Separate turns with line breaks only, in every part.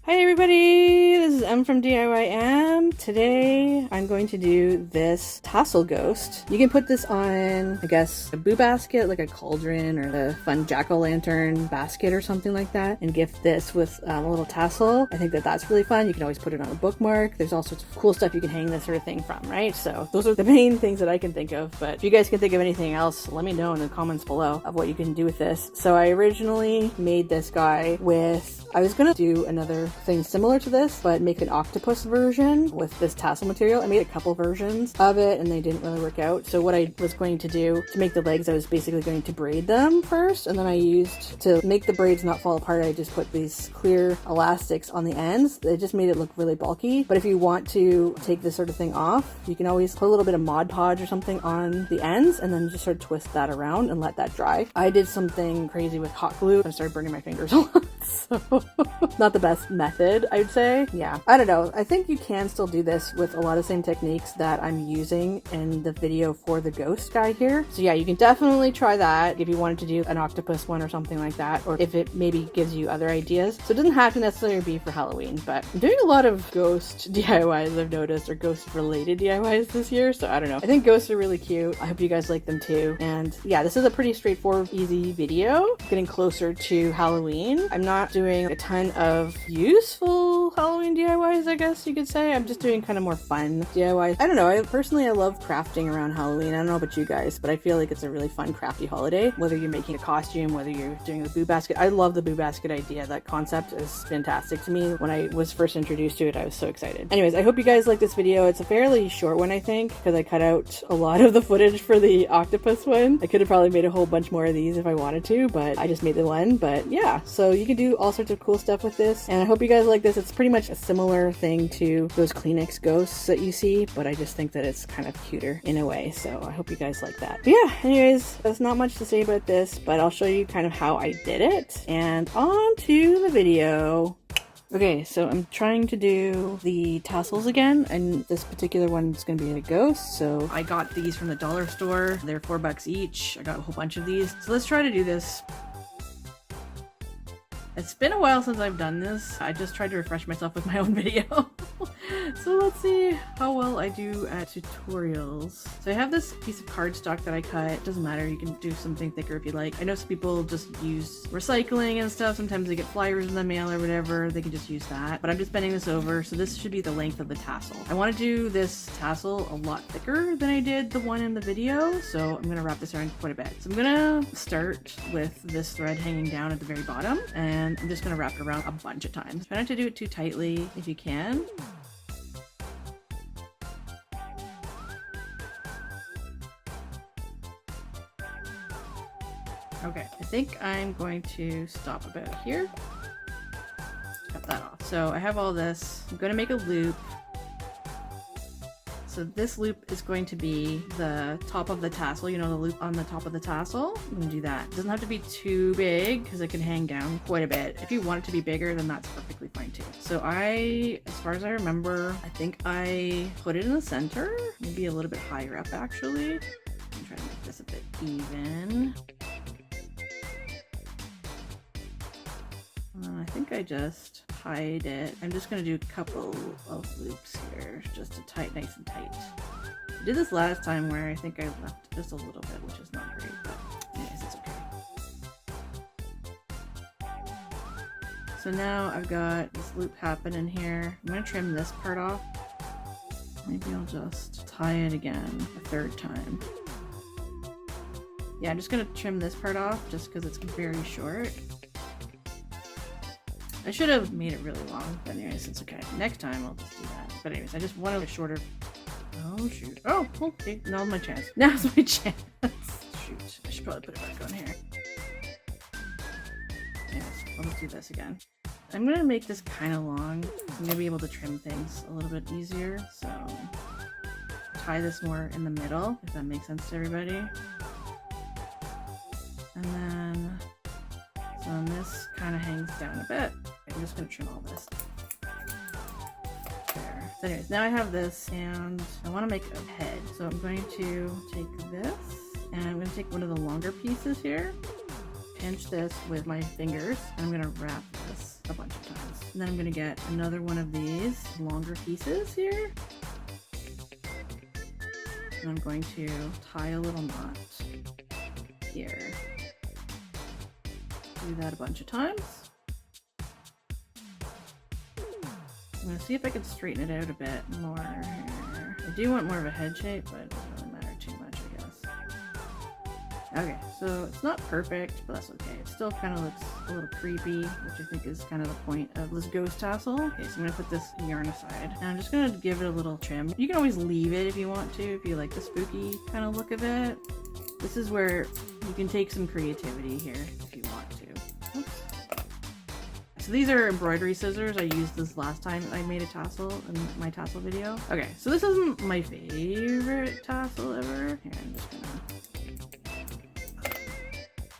Hi everybody, this is M from DIYM. Today I'm going to do this tassel ghost. You can put this on, I guess, a boo basket, like a cauldron or a fun jack-o'-lantern basket or something like that, and gift this with a little tassel. I think that that's really fun. You can always put it on a bookmark. There's all sorts of cool stuff you can hang this sort of thing from, right? So those are the main things that I can think of, but if you guys can think of anything else, let me know in the comments below of what you can do with this. So I originally made this guy with, I was gonna do another thing similar to this, but make an octopus version with this tassel material. I made a couple versions of it and they didn't really work out. So what I was going to do to make the legs, I was basically going to braid them first, and then I used, to make the braids not fall apart, I just put these clear elastics on the ends. It just made it look really bulky. But if you want to take this sort of thing off, you can always put a little bit of Mod Podge or something on the ends and then just sort of twist that around and let that dry. I did something crazy with hot glue. I started burning my fingers a lot, so not the best method, I'd say. Yeah, I don't know. I think you can still do this with a lot of same techniques that I'm using in the video for the ghost guy here. So yeah, you can definitely try that if you wanted to do an octopus one or something like that, or if it maybe gives you other ideas. So it doesn't have to necessarily be for Halloween, but I'm doing a lot of ghost DIYs, I've noticed, or ghost related DIYs this year. So I don't know. I think ghosts are really cute. I hope you guys like them too. And yeah, this is a pretty straightforward, easy video. Getting closer to Halloween. I'm not doing a ton of useful Halloween DIYs, I guess you could say. I'm just doing kind of more fun DIYs. I don't know. I love crafting around Halloween. I don't know about you guys, but I feel like it's a really fun crafty holiday. Whether you're making a costume, whether you're doing the boo basket. I love the boo basket idea. That concept is fantastic to me. When I was first introduced to it, I was so excited. Anyways, I hope you guys like this video. It's a fairly short one, I think, because I cut out a lot of the footage for the octopus one. I could have probably made a whole bunch more of these if I wanted to, but I just made the one. But yeah, so you can do all sorts of cool stuff with this, and I hope you guys like this. It's pretty much a similar thing to those Kleenex ghosts that you see, but I just think that it's kind of cuter in a way, so I hope you guys like that. But yeah, anyways, there's not much to say about this, but I'll show you kind of how I did it, and on to the video. Okay, so I'm trying to do the tassels again, and this particular one is going to be a ghost. So I got these from the dollar store. They're $4 each. I got a whole bunch of these. So let's try to do this. It's been a while since I've done this. I just tried to refresh myself with my own video. So let's see how well I do at tutorials. So I have this piece of cardstock that I cut. It doesn't matter, you can do something thicker if you like. I know some people just use recycling and stuff. Sometimes they get flyers in the mail or whatever. They can just use that. But I'm just bending this over, so this should be the length of the tassel. I want to do this tassel a lot thicker than I did the one in the video, so I'm going to wrap this around quite a bit. So I'm going to start with this thread hanging down at the very bottom, and I'm just going to wrap it around a bunch of times. Try not to do it too tightly if you can. Okay, I think I'm going to stop about here. Cut that off. So I have all this. I'm going to make a loop. So this loop is going to be the top of the tassel, you know, the loop on the top of the tassel. I'm going to do that. It doesn't have to be too big because it can hang down quite a bit. If you want it to be bigger, then that's perfectly fine too. So as far as I remember, I think I put it in the center, maybe a little bit higher up actually. I'm trying to make this a bit even. I think I just tied it. I'm just going to do a couple of loops here just to tie it nice and tight. I did this last time where I think I left just a little bit, which is not great, but anyways, it's okay. So now I've got this loop happening here. I'm going to trim this part off. Maybe I'll just tie it again a third time. Yeah, I'm just going to trim this part off just because it's very short. I should have made it really long, but anyways, it's okay. Next time I'll just do that. But anyways, I just wanted a shorter... Oh, shoot. Oh, okay. Now's my chance. Now's my chance. Shoot. I should probably put it back on here. Anyways, I'll just do this again. I'm going to make this kind of long. I'm going to be able to trim things a little bit easier, so... tie this more in the middle, if that makes sense to everybody. And then... so this kind of hangs down a bit. I'm just going to trim all this. There. So anyways, now I have this and I want to make a head. So I'm going to take this and I'm going to take one of the longer pieces here, pinch this with my fingers, and I'm going to wrap this a bunch of times. And then I'm gonna get another one of these longer pieces here. And I'm going to tie a little knot here. Do that a bunch of times. I'm gonna see if I can straighten it out a bit more here. I do want more of a head shape, but it doesn't really matter too much, I guess. Okay, so it's not perfect, but that's okay. It still kind of looks a little creepy, which I think is kind of the point of this ghost tassel. Okay, so I'm gonna put this yarn aside, and I'm just gonna give it a little trim. You can always leave it if you want to, if you like the spooky kind of look of it. This is where you can take some creativity here if you want to. Oops. So these are embroidery scissors. I used this last time I made a tassel in my tassel video. Okay, so this isn't my favorite tassel ever. Here, I'm just gonna...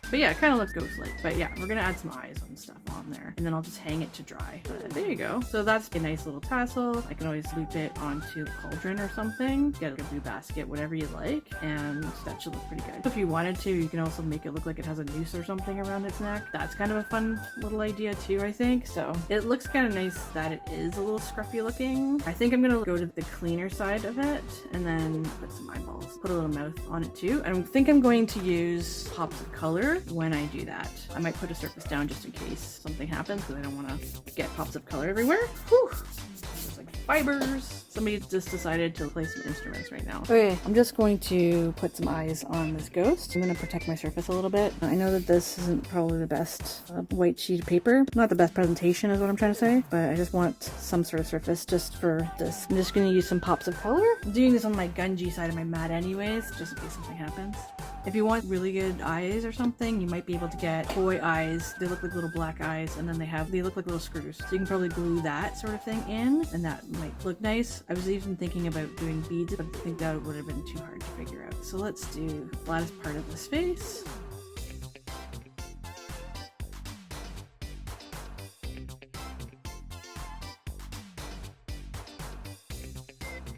But yeah, it kind of looks ghost-like. But yeah, we're gonna add some eyes and stuff on there, and then I'll just hang it to dry. But there you go. So that's a nice little tassel. I can always loop it onto a cauldron or something, get a blue basket, whatever you like, and that should look pretty good. If you wanted to, you can also make it look like it has a noose or something around its neck. That's kind of a fun little idea too, I think. So it looks kind of nice that it is a little scruffy looking. I think I'm gonna go to the cleaner side of it and then put some eyeballs, put a little mouth on it too. I think I'm going to use pops of color when I do that. I might put a surface down just in case something happens, because I don't want to get pops of color everywhere. Whew! Just like fibers. Somebody just decided to play some instruments right now. Okay, I'm just going to put some eyes on this ghost. I'm going to protect my surface a little bit. I know that this isn't probably the best white sheet of paper. Not the best presentation is what I'm trying to say, but I just want some sort of surface just for this. I'm just going to use some pops of color. I'm doing this on my gungy side of my mat anyways, just in case something happens. If you want really good eyes or something, you might be able to get toy eyes. They look like little black eyes, and then they look like little screws. So you can probably glue that sort of thing in, and that might look nice. I was even thinking about doing beads, but I think that would have been too hard to figure out. So let's do the flattest part of this face.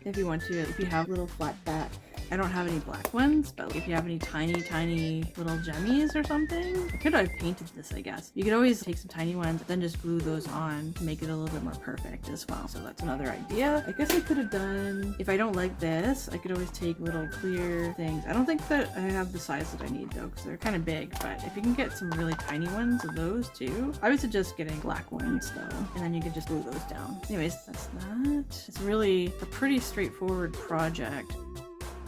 If you want to, if you have little flat back. I don't have any black ones, but if you have any tiny little gemmies or something, I could have painted this, I guess. You could always take some tiny ones, then just glue those on to make it a little bit more perfect as well. So that's another idea. I guess I could have done, if I don't like this, I could always take little clear things. I don't think that I have the size that I need though, because they're kind of big, but if you can get some really tiny ones of those too, I would suggest getting black ones though, and then you can just glue those down. Anyways, that's that. It's really a pretty straightforward project.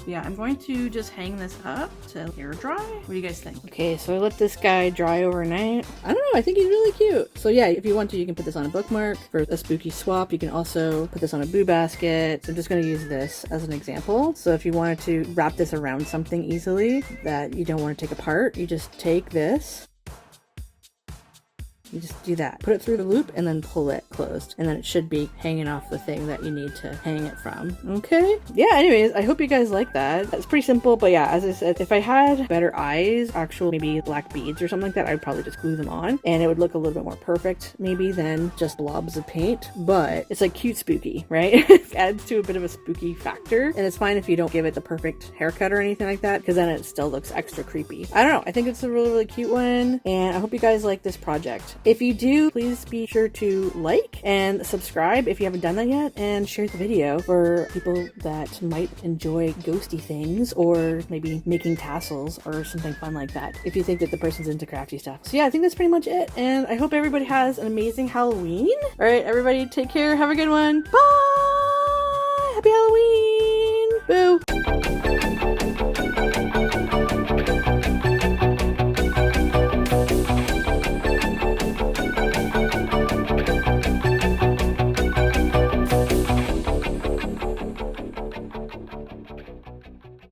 Yeah, I'm going to just hang this up to air dry. What do you guys think? Okay, so I let this guy dry overnight. I don't know, I think he's really cute. So yeah, if you want to, you can put this on a bookmark for a spooky swap. You can also put this on a boo basket. So I'm just going to use this as an example. So if you wanted to wrap this around something easily that you don't want to take apart, you just take this. You just do that. Put it through the loop and then pull it closed. And then it should be hanging off the thing that you need to hang it from. Okay? Yeah, anyways, I hope you guys like that. It's pretty simple, but yeah, as I said, if I had better eyes, actual maybe black beads or something like that, I'd probably just glue them on. And it would look a little bit more perfect maybe than just blobs of paint. But it's like cute spooky, right? It adds to a bit of a spooky factor. And it's fine if you don't give it the perfect haircut or anything like that, because then it still looks extra creepy. I don't know. I think it's a really cute one. And I hope you guys like this project. If you do, please be sure to like and subscribe if you haven't done that yet, and share the video for people that might enjoy ghosty things, or maybe making tassels or something fun like that, if you think that the person's into crafty stuff. So yeah, I think that's pretty much it, and I hope everybody has an amazing Halloween. All right, everybody, take care. Have a good one. Bye! Happy Halloween! Boo!